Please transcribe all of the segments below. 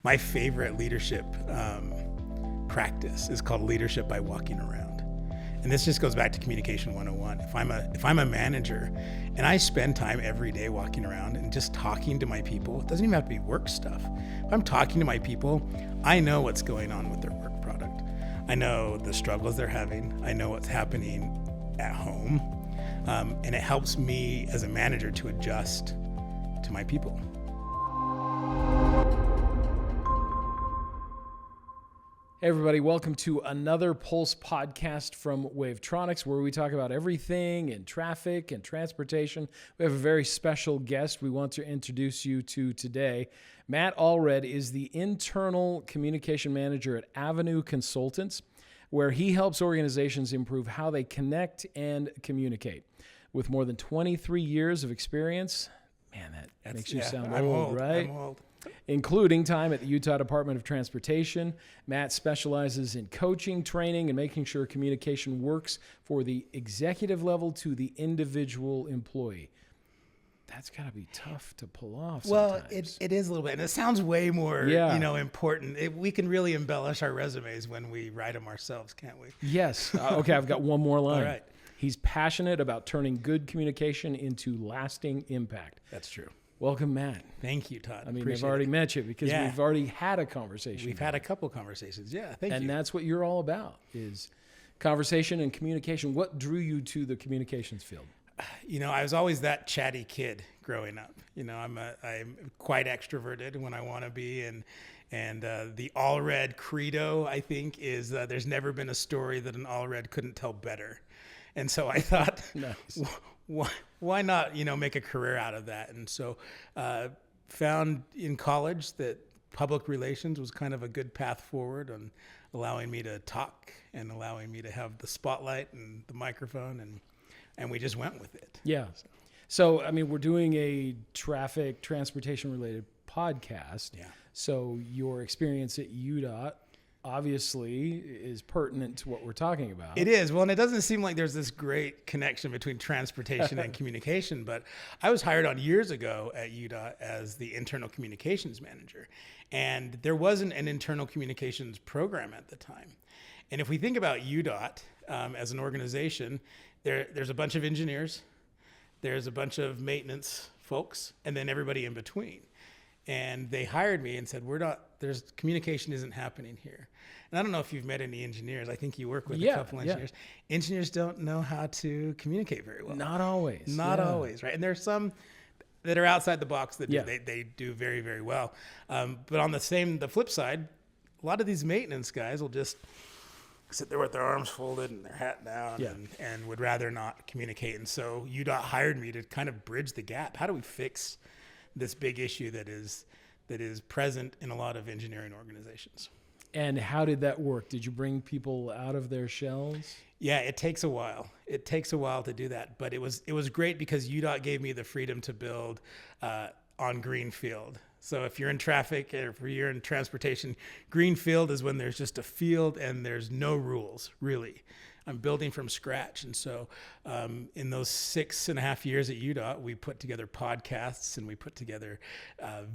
My favorite leadership practice is called leadership by walking around. And this just goes back to communication 101. If I'm a manager and I spend time every day walking around and just talking to my people, it doesn't even have to be work stuff. If I'm talking to my people, I know what's going on with their work product. I know the struggles they're having. I know what's happening at home. And it helps me as a manager to adjust to my people. Hey everybody, welcome to another Pulse podcast from Wavetronics, where we talk about everything in traffic and transportation. We have a very special guest we want to introduce you to today. Matt Allred is the internal communication manager at Avenue Consultants, where he helps organizations improve how they connect and communicate. With more than 23 years of experience, man, that makes you sound old, right? I'm old. Including time at the Utah Department of Transportation. Matt specializes in coaching, training, and making sure communication works for the executive level to the individual employee. That's got to be tough to pull off sometimes. Well, it is a little bit. And it sounds way more important. We can really embellish our resumes when we write them ourselves, can't we? Yes. Okay, I've got one more line. All right. He's passionate about turning good communication into lasting impact. That's true. Welcome, Matt. Thank you, Todd. I mean, I've already met you because we've already had a conversation. We've had a couple conversations. Yeah, thank you. And that's what you're all about, is conversation and communication. What drew you to the communications field? You know, I was always that chatty kid growing up. You know, I'm quite extroverted when I want to be, and the Allred credo, I think, is there's never been a story that an Allred couldn't tell better. And so I thought, Nice. Why not, make a career out of that? And so found in college that public relations was kind of a good path forward on allowing me to talk and allowing me to have the spotlight and the microphone, and we just went with it. Yeah. So, I mean, we're doing a traffic transportation related podcast. Yeah. So your experience at UDOT obviously is pertinent to what we're talking about. It is. Well, and it doesn't seem like there's this great connection between transportation and communication, but I was hired on years ago at UDOT as the internal communications manager, and there wasn't an internal communications program at the time. And if we think about UDOT as an organization, there's a bunch of engineers, there's a bunch of maintenance folks, and then everybody in between. And they hired me and said, communication isn't happening here. And I don't know if you've met any engineers. I think you work with a couple engineers. Yeah. Engineers don't know how to communicate very well. Not always. Not always, right? And there's some that are outside the box that they do very, very well. But on the flip side, a lot of these maintenance guys will just sit there with their arms folded and their hat down and would rather not communicate. And so UDOT hired me to kind of bridge the gap. How do we fix this big issue that is present in a lot of engineering organizations? And how did that work? Did you bring people out of their shells? Yeah, it takes a while. It takes a while to do that, but it was great because UDOT gave me the freedom to build on greenfield. So if you're in traffic or if you're in transportation, greenfield is when there's just a field and there's no rules, really. I'm building from scratch. And so in those 6.5 years at UDOT, we put together podcasts and we put together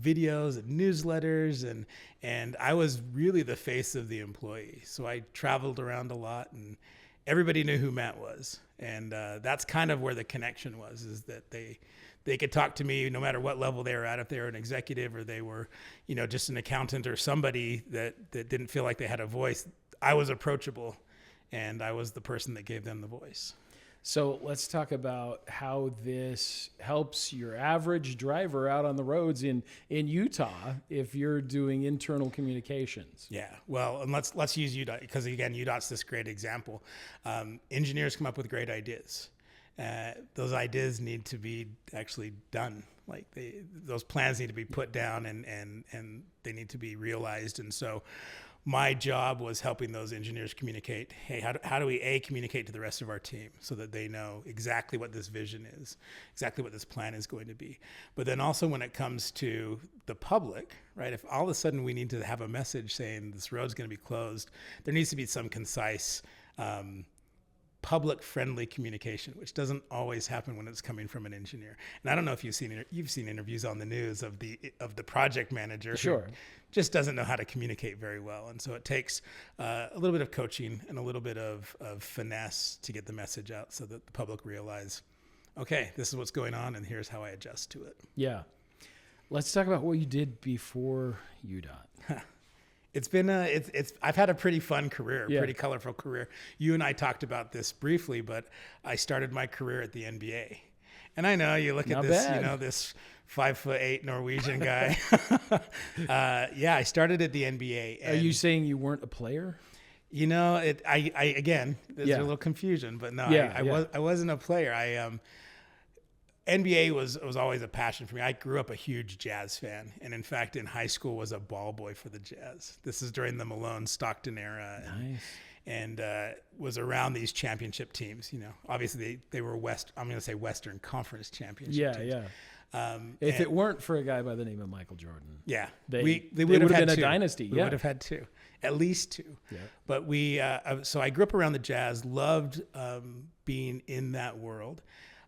videos and newsletters. And I was really the face of the employee. So I traveled around a lot and everybody knew who Matt was. And that's kind of where the connection was, is that they could talk to me no matter what level they were at, if they were an executive or they were, just an accountant or somebody that didn't feel like they had a voice. I was approachable. And I was the person that gave them the voice. So let's talk about how this helps your average driver out on the roads in Utah if you're doing internal communications. Yeah, well, and let's use UDOT because, again, UDOT's this great example. Engineers come up with great ideas. Those ideas need to be actually done. Like those plans need to be put down and they need to be realized. And so my job was helping those engineers communicate. Hey, how do we communicate to the rest of our team so that they know exactly what this vision is, exactly what this plan is going to be. But then also when it comes to the public, right? If all of a sudden we need to have a message saying this road's going to be closed, there needs to be some concise public-friendly communication, which doesn't always happen when it's coming from an engineer. And I don't know if you've seen interviews on the news of the project manager Sure. who just doesn't know how to communicate very well. And so it takes a little bit of coaching and a little bit of finesse to get the message out so that the public realize, okay, this is what's going on, and here's how I adjust to it. Yeah. Let's talk about what you did before UDOT. It's been I've had a pretty fun career, Yeah. pretty colorful career. You and I talked about this briefly, but I started my career at the NBA. And I know you look Not at this, bad. This 5'8" Norwegian guy. I started at the NBA. Are you saying you weren't a player? Again, there's Yeah. a little confusion, but no, Yeah, I wasn't a player. NBA was always a passion for me. I grew up a huge Jazz fan, and in fact, in high school was a ball boy for the Jazz. This is during the Malone Stockton era, Nice. and was around these championship teams. Obviously they were I'm going to say Western Conference championship teams. Yeah. If it weren't for a guy by the name of Michael Jordan, Yeah, they would would have had been a two. dynasty. We Yeah. would have had two, at least two. Yeah. But so I grew up around the Jazz, loved being in that world.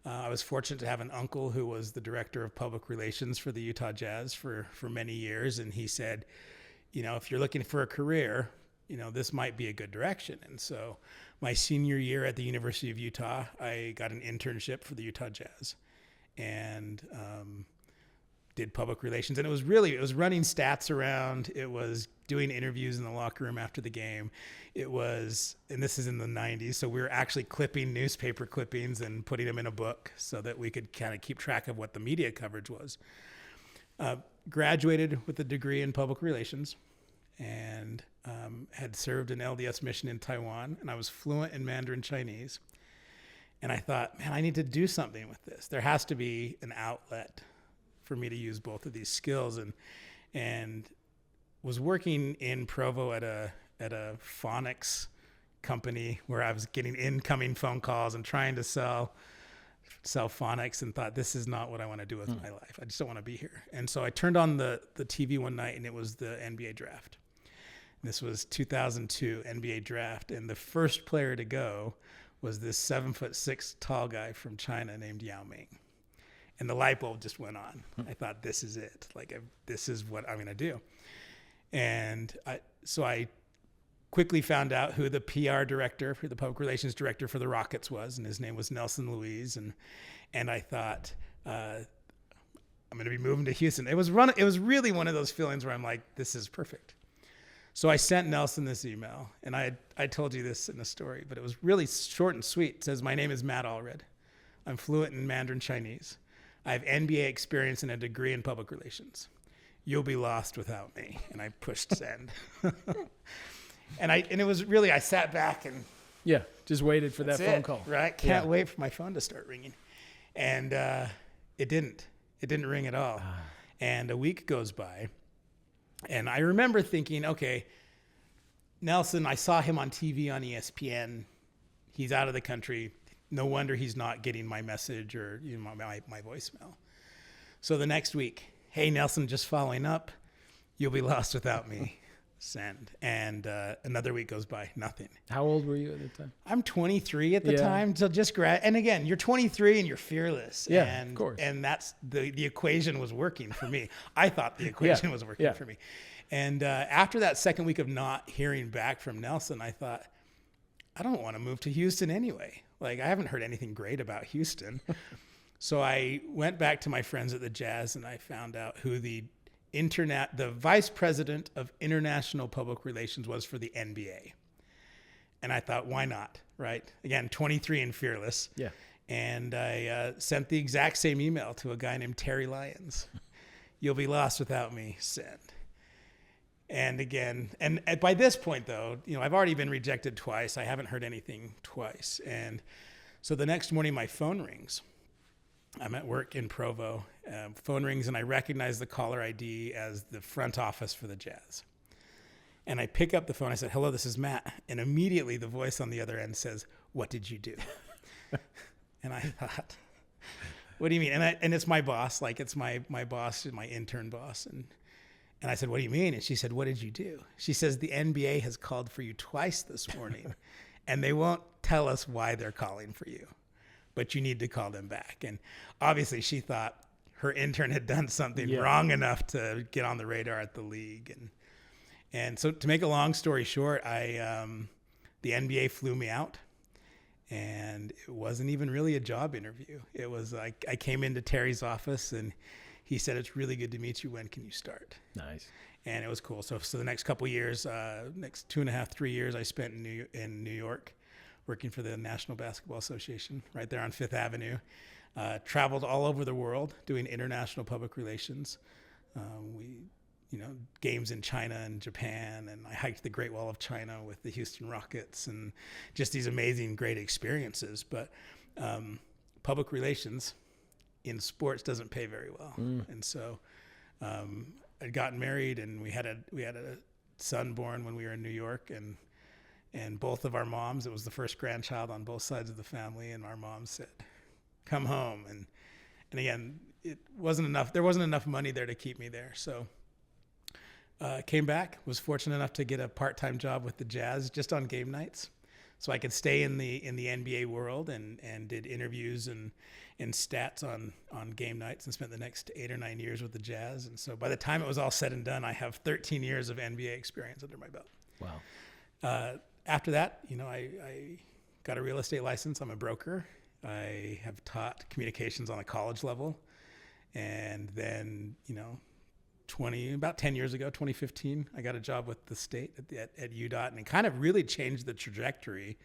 I was fortunate to have an uncle who was the director of public relations for the Utah Jazz for many years. And he said, if you're looking for a career, this might be a good direction. And so my senior year at the University of Utah, I got an internship for the Utah Jazz and did public relations. And it was running stats around. It was doing interviews in the locker room after the game. It was, and this is in the 90s, so we were actually clipping newspaper clippings and putting them in a book so that we could kind of keep track of what the media coverage was. Graduated with a degree in public relations and had served an LDS mission in Taiwan, and I was fluent in Mandarin Chinese. And I thought, man, I need to do something with this. There has to be an outlet for me to use both of these skills, and was working in Provo at a phonics company where I was getting incoming phone calls and trying to sell phonics, and thought, this is not what I want to do with my life. I just don't want to be here. And so I turned on the TV one night, and it was the NBA draft. This was 2002 NBA draft, and the first player to go was this 7'6" tall guy from China named Yao Ming. And the light bulb just went on. I thought, this is it. This is what I'm going to do. And so I quickly found out who the PR director, who the public relations director for the Rockets was, and his name was Nelson Louise. And I thought, I'm going to be moving to Houston. It was really one of those feelings where I'm like, this is perfect. So I sent Nelson this email, and I told you this in a story, but it was really short and sweet. It says, my name is Matt Allred. I'm fluent in Mandarin Chinese. I have NBA experience and a degree in public relations. You'll be lost without me. And I pushed send. And it was really, I sat back and Yeah. Just waited for that that's phone it, call. right? Can't wait for my phone to start ringing. And it didn't ring at all. And a week goes by. And I remember thinking, okay, Nelson, I saw him on TV on ESPN. He's out of the country. No wonder he's not getting my message or my voicemail. So the next week, hey, Nelson, just following up. You'll be lost without me. Send. And another week goes by, nothing. How old were you at the time? I'm 23 at the Yeah. time. So just and again, you're 23 and you're fearless. Yeah, and, of course. And that's the equation was working for me. I thought the equation was working for me. And after that second week of not hearing back from Nelson, I thought, I don't want to move to Houston anyway. I haven't heard anything great about Houston. So I went back to my friends at the Jazz, and I found out who the vice president of international public relations was for the NBA. And I thought, why not? Right? Again, 23 and fearless. Yeah. And I sent the exact same email to a guy named Terry Lyons. You'll be lost without me. Send. And again, and by this point, though, I've already been rejected twice. I haven't heard anything twice. And so the next morning, my phone rings. I'm at work in Provo. Phone rings, and I recognize the caller ID as the front office for the Jazz. And I pick up the phone. I said, hello, this is Matt. And immediately the voice on the other end says, what did you do? And I thought, what do you mean? And it's my boss. It's my boss, my intern boss. And I said, what do you mean? And she said, what did you do? She says, the NBA has called for you twice this morning. and they won't tell us why they're calling for you, but you need to call them back. And obviously she thought her intern had done something wrong enough to get on the radar at the league. And so to make a long story short, the NBA flew me out, and it wasn't even really a job interview. It was like I came into Terry's office and he said, "It's really good to meet you. When can you start?" Nice. And it was cool. So the next couple years, next 2.5, 3 years, I spent in New York working for the National Basketball Association right there on Fifth Avenue. Traveled all over the world doing international public relations. Games in China and Japan, and I hiked the Great Wall of China with the Houston Rockets, and just these amazing, great experiences. But public relations in sports doesn't pay very well. And so I'd gotten married, and we had a son born when we were in New York, and both of our moms, it was the first grandchild on both sides of the family, and our mom said, "Come home." And again, it wasn't enough. There wasn't enough money there to keep me there. So came back, was fortunate enough to get a part-time job with the Jazz just on game nights. So I could stay in the NBA world and did interviews and stats on game nights, and spent the next 8 or 9 years with the Jazz. And so by the time it was all said and done, I have 13 years of NBA experience under my belt. Wow. After that, I got a real estate license. I'm a broker. I have taught communications on a college level. And then, about 10 years ago, 2015, I got a job with the state at UDOT, and it kind of really changed the trajectory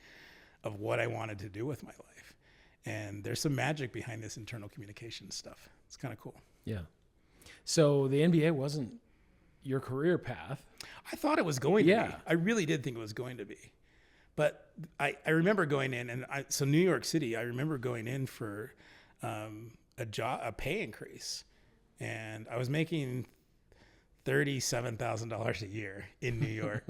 of what I wanted to do with my life. And there's some magic behind this internal communication stuff. It's kind of cool. Yeah. So the NBA wasn't your career path. I thought it was going to be. I really did think it was going to be. But I remember going in, and so New York City, I remember going in for a pay increase. And I was making $37,000 a year in New York.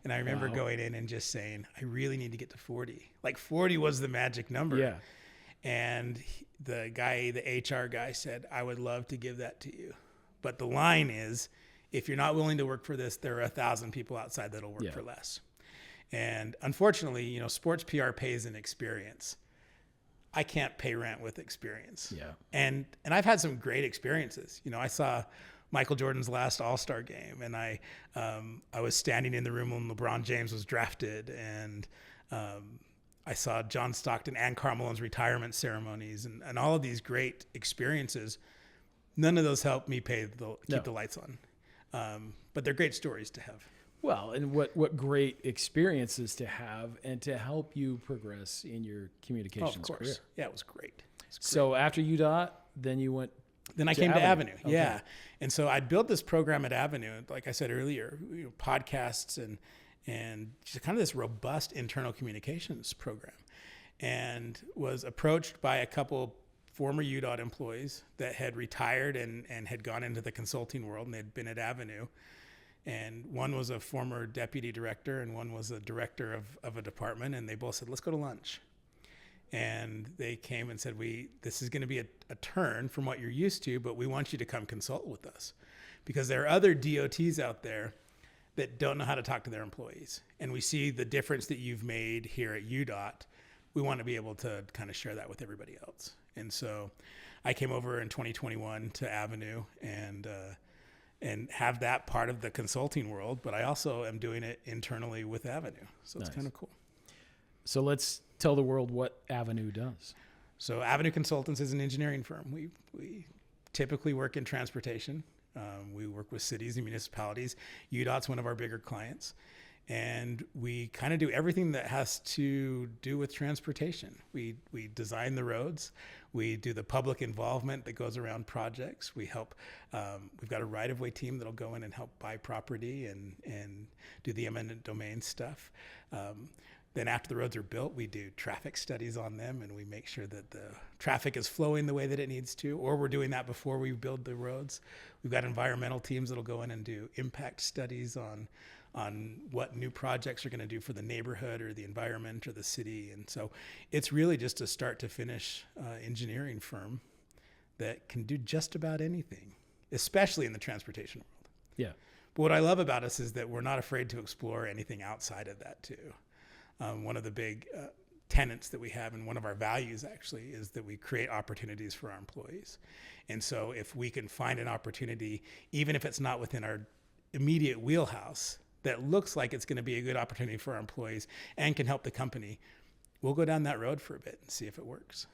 And I remember going in and just saying, I really need to get to 40. Like 40 was the magic number. Yeah. And the HR guy said, "I would love to give that to you. But the line is, if you're not willing to work for this, there are 1,000 people outside that'll work for less." And unfortunately, sports PR pays in experience. I can't pay rent with experience. Yeah. And I've had some great experiences. I saw Michael Jordan's last All-Star game, and I was standing in the room when LeBron James was drafted, and I saw John Stockton and Karl Malone's retirement ceremonies, and all of these great experiences. None of those helped me keep the lights on, but they're great stories to have. Well, and what great experiences to have, and to help you progress in your communications career. Yeah, it was great. So after UDOT, then you went. Then I came to Avenue. Okay. Yeah. And so I'd built this program at Avenue, like I said earlier, podcasts and just kind of this robust internal communications program, and was approached by a couple former UDOT employees that had retired and had gone into the consulting world, and they'd been at Avenue. And one was a former deputy director, and one was a director of a department. And they both said, "Let's go to lunch." And they came and said, "This is going to be a turn from what you're used to, but we want you to come consult with us, because there are other DOTs out there that don't know how to talk to their employees. And we see the difference that you've made here at UDOT. We want to be able to kind of share that with everybody else." And so I came over in 2021 to Avenue and have that part of the consulting world, but I also am doing it internally with Avenue. So it's kind of cool. So let's tell the world what Avenue does. So Avenue Consultants is an engineering firm. We typically work in transportation. We work with cities and municipalities. UDOT's one of our bigger clients. And we kind of do everything that has to do with transportation. We design the roads. We do the public involvement that goes around projects. We help, we've got a right-of-way team that'll go in and help buy property and do the eminent domain stuff. Then after the roads are built, we do traffic studies on them, and we make sure that the traffic is flowing the way that it needs to, or we're doing that before we build the roads. We've got environmental teams that'll go in and do impact studies on what new projects are going to do for the neighborhood or the environment or the city. And so it's really just a start to finish engineering firm that can do just about anything, especially in the transportation world. Yeah. But what I love about us is that we're not afraid to explore anything outside of that too. One of the big tenets that we have, and one of our values actually, is that we create opportunities for our employees. And so if we can find an opportunity, even if it's not within our immediate wheelhouse, that looks like it's going to be a good opportunity for our employees and can help the company, we'll go down that road for a bit and see if it works.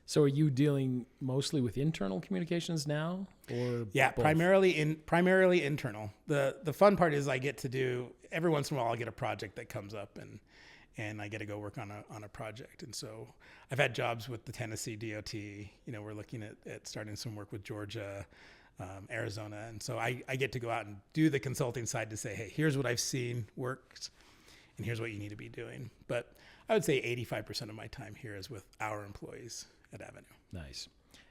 So are you dealing mostly with internal communications now, or Yeah, both? primarily internal. The fun part is I get to do, every once in a while I'll get a project that comes up and I get to go work on a project. And so I've had jobs with the Tennessee DOT. We're looking at starting some work with Georgia, Arizona. And so I get to go out and do the consulting side to say, hey, here's what I've seen works and here's what you need to be doing. But I would say 85% of my time here is with our employees at Avenue. Nice.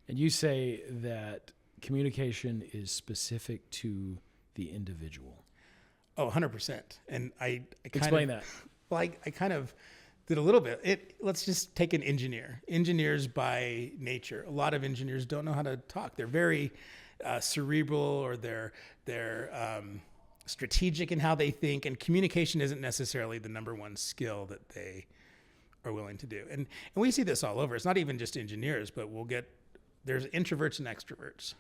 And you say that communication is specific to the individual. Oh, 100%. And I Explain that. Well, I kind of did a little bit. Let's just take an engineer. Engineers by nature, a lot of engineers don't know how to talk. They're very cerebral, or they're strategic in how they think, and communication isn't necessarily the number one skill that they are willing to do. And we see this all over. It's not even just engineers, but there's introverts and extroverts.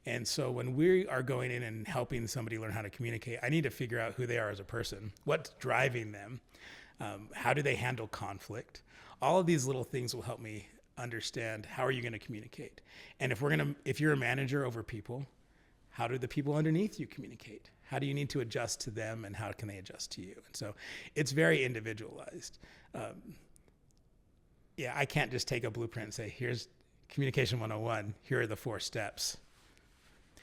And so when we are going in and helping somebody learn how to communicate, I need to figure out who they are as a person, what's driving them, how do they handle conflict. All of these little things will help me understand how are you going to communicate. And if you're a manager over people, how do the people underneath you communicate? How do you need to adjust to them, and how can they adjust to you? And so it's very individualized. I can't just take a blueprint and say, here's communication 101. Here are the 4 steps.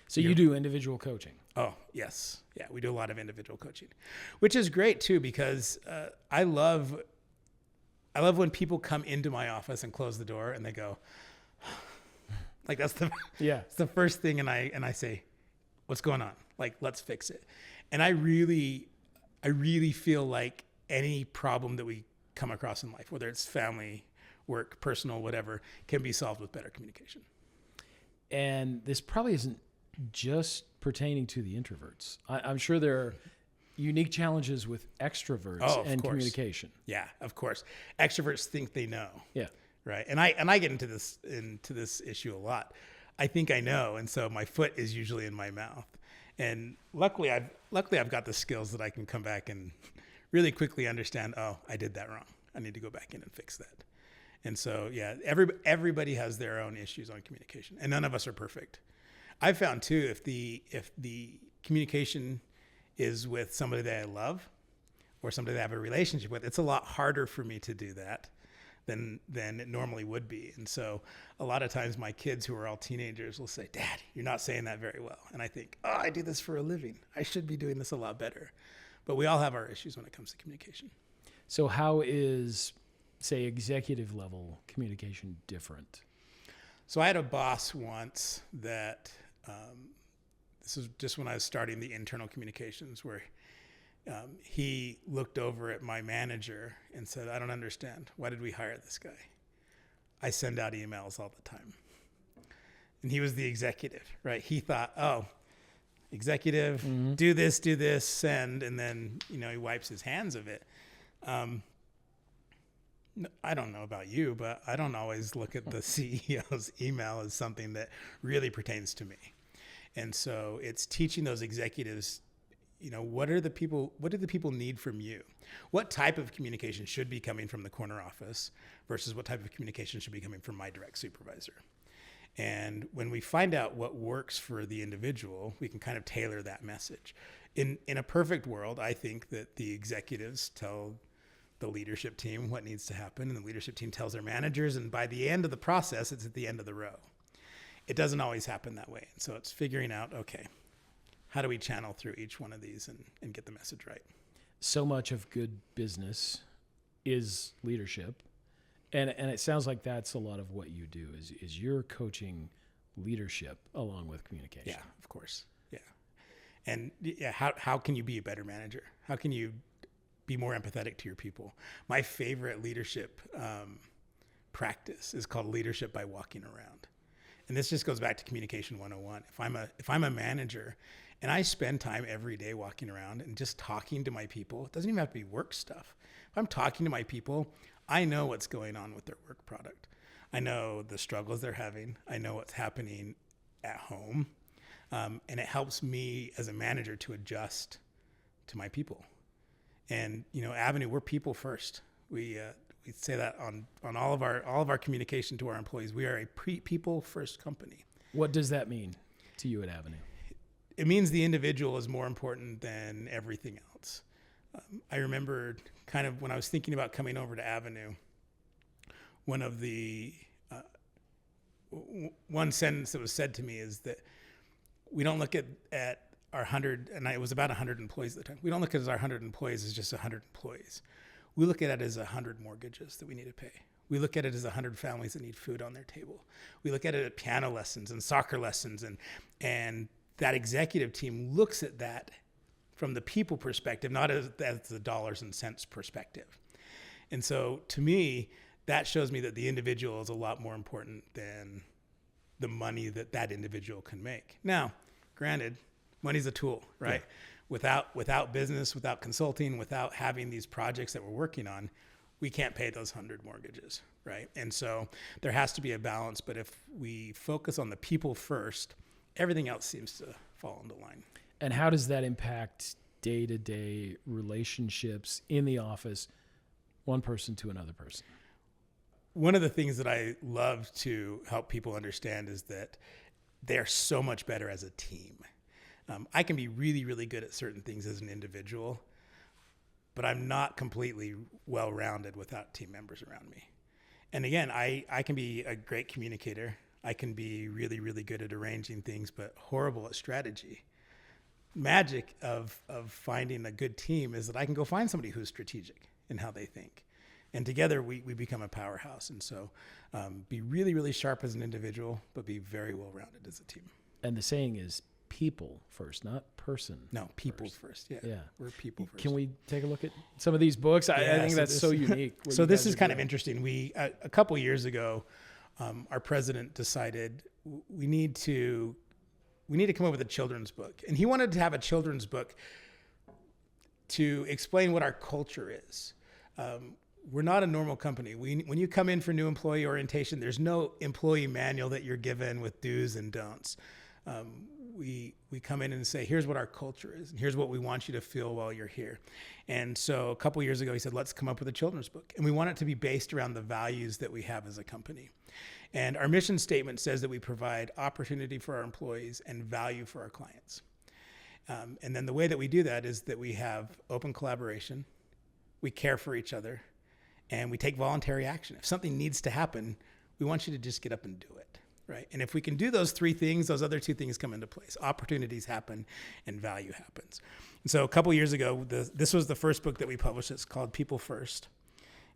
So you do individual coaching? Oh, yes. Yeah, we do a lot of individual coaching, which is great too, because I love when people come into my office and close the door and they go, like it's the first thing. And I say, what's going on? Like, let's fix it. And I really feel like any problem that we come across in life, whether it's family, work, personal, whatever, can be solved with better communication. And this probably isn't just pertaining to the introverts. I'm sure there are unique challenges with extroverts and communication. Yeah, of course. Extroverts think they know. Yeah. Right. And I get into this issue a lot. I think I know, and so my foot is usually in my mouth. And luckily I've got the skills that I can come back and really quickly understand, oh, I did that wrong. I need to go back in and fix that. And so, yeah, everybody has their own issues on communication, and none of us are perfect. I've found too, if the communication is with somebody that I love or somebody that I have a relationship with, it's a lot harder for me to do that than it normally would be. And so a lot of times my kids, who are all teenagers, will say, Dad, you're not saying that very well. And I think, oh, I do this for a living. I should be doing this a lot better. But we all have our issues when it comes to communication. So how is, say, executive level communication different? So I had a boss once that, this was just when I was starting the internal communications, where he looked over at my manager and said, I don't understand. Why did we hire this guy? I send out emails all the time. And he was the executive, right? He thought, oh, executive, do this, send, and then, he wipes his hands of it. I don't know about you, but I don't always look at the CEO's email as something that really pertains to me. And so it's teaching those executives, what do the people need from you? What type of communication should be coming from the corner office versus what type of communication should be coming from my direct supervisor? And when we find out what works for the individual, we can kind of tailor that message. In a perfect world, I think that the executives tell the leadership team what needs to happen, and the leadership team tells their managers, and by the end of the process, it's at the end of the row. It doesn't always happen that way. And so it's figuring out, okay, how do we channel through each one of these and get the message right? So much of good business is leadership. And it sounds like that's a lot of what you do is you're coaching leadership along with communication. Yeah, of course. Yeah. And how can you be a better manager? How can you be more empathetic to your people? My favorite leadership practice is called leadership by walking around. And this just goes back to communication 101. If I'm a manager And I spend time every day walking around and just talking to my people. It doesn't even have to be work stuff. If I'm talking to my people, I know what's going on with their work product. I know the struggles they're having. I know what's happening at home. And it helps me as a manager to adjust to my people. And, Avenue, we're people first. We say that on all of our communication to our employees. We are a people first company. What does that mean to you at Avenue? It means the individual is more important than everything else. I remember kind of when I was thinking about coming over to Avenue, one of the one sentence that was said to me is that we don't look at our 100, and it was about 100 employees at the time. We don't look at our 100 employees as just 100 employees. We look at it as 100 mortgages that we need to pay. We look at it as 100 families that need food on their table. We look at it at piano lessons and soccer lessons, and that executive team looks at that from the people perspective, not as the dollars and cents perspective. And so to me, that shows me that the individual is a lot more important than the money that individual can make. Now, granted, money's a tool, right? Yeah. Without business, without consulting, without having these projects that we're working on, we can't pay those 100 mortgages, right? And so there has to be a balance. But if we focus on the people first, everything else seems to fall into line. And how does that impact day-to-day relationships in the office, one person to another person? One of the things that I love to help people understand is that they're so much better as a team. I can be really, really good at certain things as an individual, but I'm not completely well-rounded without team members around me. And again, I can be a great communicator. I can be really, really good at arranging things, but horrible at strategy. Magic of finding a good team is that I can go find somebody who's strategic in how they think. And together we become a powerhouse. And so be really, really sharp as an individual, but be very well-rounded as a team. And the saying is people first, not person. No, people first. Yeah. We're people first. Can we take a look at some of these books? I think that's so unique. So this is kind of interesting. We, a couple years ago, our president decided we need to come up with a children's book. And he wanted to have a children's book to explain what our culture is. We're not a normal company. When you come in for new employee orientation, there's no employee manual that you're given with do's and don'ts. We come in and say, here's what our culture is, and here's what we want you to feel while you're here. And so a couple years ago, he said, let's come up with a children's book. And we want it to be based around the values that we have as a company. And our mission statement says that we provide opportunity for our employees and value for our clients. And then the way that we do that is that we have open collaboration, we care for each other, and we take voluntary action. If something needs to happen, we want you to just get up and do it, right? And if we can do those three things, those other two things come into place. Opportunities happen and value happens. And so a couple years ago, this was the first book that we published. It's called People First.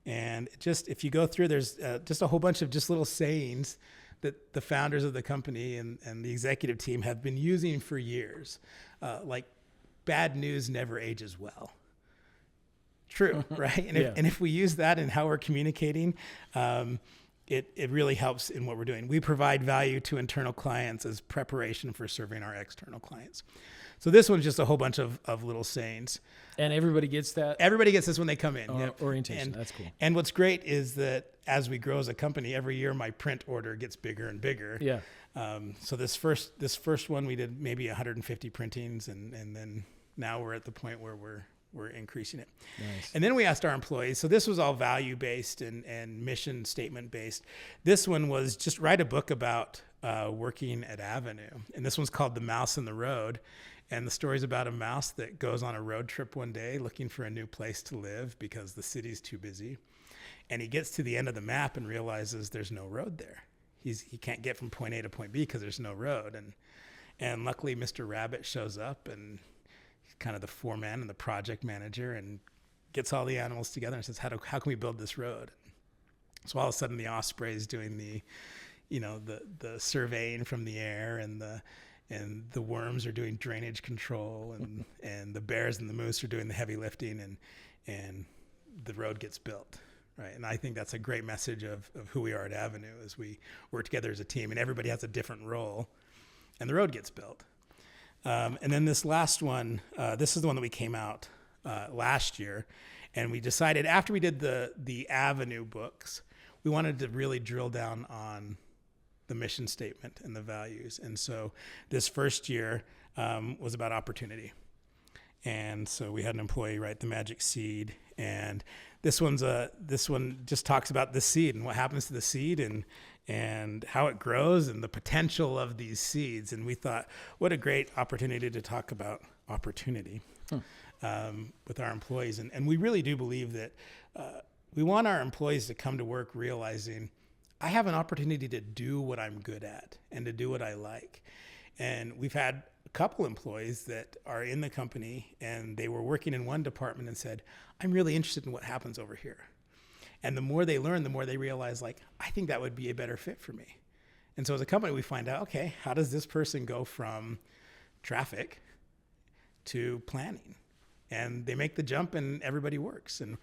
And if you go through, there's just a whole bunch of just little sayings that the founders of the company and the executive team have been using for years. Like, bad news never ages well. True, right? And if we use that in how we're communicating, it really helps in what we're doing. We provide value to internal clients as preparation for serving our external clients. So this one's just a whole bunch of little sayings. And everybody gets that? Everybody gets this when they come in. Orientation, that's cool. And what's great is that as we grow as a company, every year my print order gets bigger and bigger. Yeah. So this first one, we did maybe 150 printings, and then now we're at the point where we're increasing it. Nice. And then we asked our employees, so this was all value-based and mission statement-based. This one was just write a book about working at Avenue. And this one's called The Mouse in the Road. And the story's about a mouse that goes on a road trip one day looking for a new place to live because the city's too busy. And he gets to the end of the map and realizes there's no road there. He can't get from point A to point B because there's no road. And luckily, Mr. Rabbit shows up, and he's kind of the foreman and the project manager, and gets all the animals together and says, how can we build this road? So all of a sudden, the osprey's doing the surveying from the air, and the worms are doing drainage control, and the bears and the moose are doing the heavy lifting, and the road gets built. Right. And I think that's a great message of who we are at Avenue, as we work together as a team, and everybody has a different role, and the road gets built. And then this last one, this is the one that we came out last year. And we decided after we did the Avenue books, we wanted to really drill down on the mission statement and the values. And so this first year was about opportunity. And so we had an employee write the magic seed. And this one just talks about the seed and what happens to the seed and how it grows and the potential of these seeds. And we thought, what a great opportunity to talk about opportunity with our employees. And we really do believe that we want our employees to come to work realizing I have an opportunity to do what I'm good at and to do what I like. And we've had a couple employees that are in the company and they were working in one department and said, I'm really interested in what happens over here. And the more they learn, the more they realize, like, I think that would be a better fit for me. And so as a company, we find out, okay, how does this person go from traffic to planning? And they make the jump and everybody works. And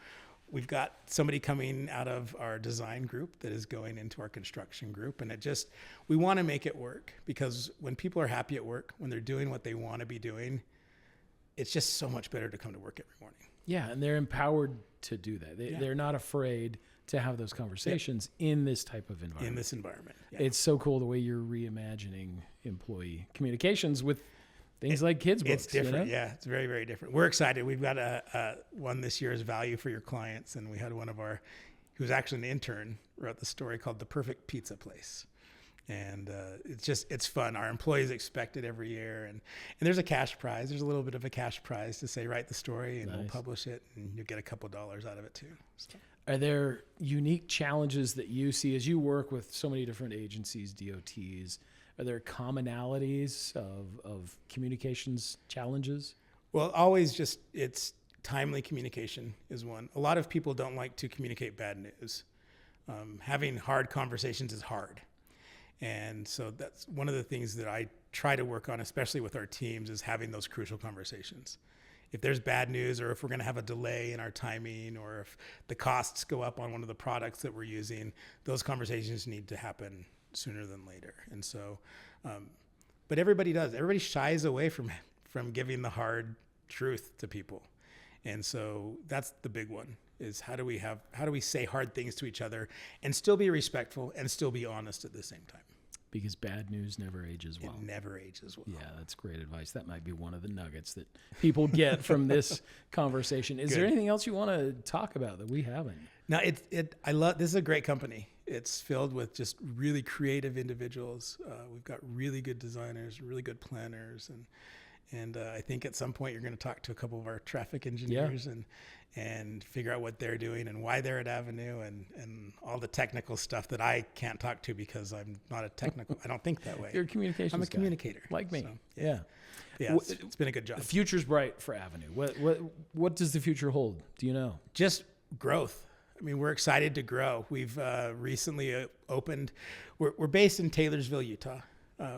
we've got somebody coming out of our design group that is going into our construction group. And we want to make it work, because when people are happy at work, when they're doing what they want to be doing, it's just so much better to come to work every morning. Yeah, and they're empowered to do that. They're not afraid to have those conversations in this type of environment. In this environment. Yeah. It's so cool the way you're reimagining employee communications with things like kids' books. It's different. You know? Yeah, it's very, very different. We're excited. We've got one this year is value for your clients. And we had one of who was actually an intern, wrote the story called The Perfect Pizza Place. And it's fun. Our employees expect it every year. And there's a cash prize. There's a little bit of a cash prize to say, write the story and we'll publish it and you'll get a couple dollars out of it too. So. Are there unique challenges that you see as you work with so many different agencies, DOTs? Are there commonalities of communications challenges? Well, always it's timely communication is one. A lot of people don't like to communicate bad news. Having hard conversations is hard. And so that's one of the things that I try to work on, especially with our teams, is having those crucial conversations. If there's bad news, or if we're going to have a delay in our timing, or if the costs go up on one of the products that we're using, those conversations need to happen sooner than later. And so, but everybody does. Everybody shies away from giving the hard truth to people. And so that's the big one, is how do we say hard things to each other and still be respectful and still be honest at the same time? Because bad news never ages well. It never ages well. Yeah, that's great advice. That might be one of the nuggets that people get from this conversation. Is there anything else you want to talk about that we haven't? No, this is a great company. It's filled with just really creative individuals. We've got really good designers, really good planners, and I think at some point you're going to talk to a couple of our traffic engineers and figure out what they're doing and why they're at Avenue and all the technical stuff that I can't talk to because I'm not a technical. I don't think that way. You're a communications I'm a guy, communicator. like me. So, yeah. It's been a good job. The future's bright for Avenue. What does the future hold? Do you know? Just growth. I mean, we're excited to grow. We've recently opened. We're based in Taylorsville, Utah.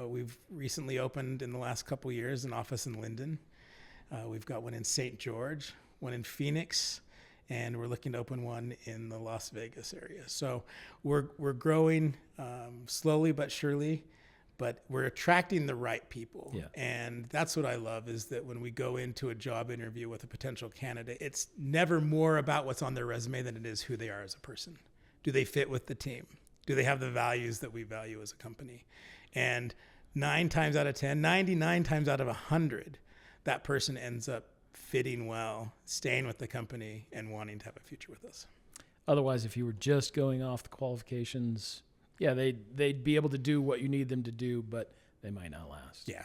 We've recently opened in the last couple of years an office in Linden. We've got one in St. George, one in Phoenix, and we're looking to open one in the Las Vegas area. So we're growing slowly but surely, but we're attracting the right people. Yeah. And that's what I love, is that when we go into a job interview with a potential candidate, it's never more about what's on their resume than it is who they are as a person. Do they fit with the team? Do they have the values that we value as a company? And 9 times out of 10, 99 times out of 100, that person ends up fitting well, staying with the company, and wanting to have a future with us. Otherwise, if you were just going off the qualifications, yeah, they'd be able to do what you need them to do, but they might not last. Yeah,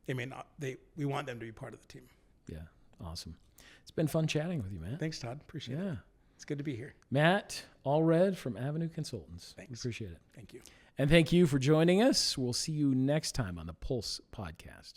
they may not. We want them to be part of the team. Yeah, awesome. It's been fun chatting with you, Matt. Thanks, Todd. Appreciate it. Yeah. It's good to be here. Matt Allred from Avenue Consultants. Thanks. We appreciate it. Thank you. And thank you for joining us. We'll see you next time on the Pulse Podcast.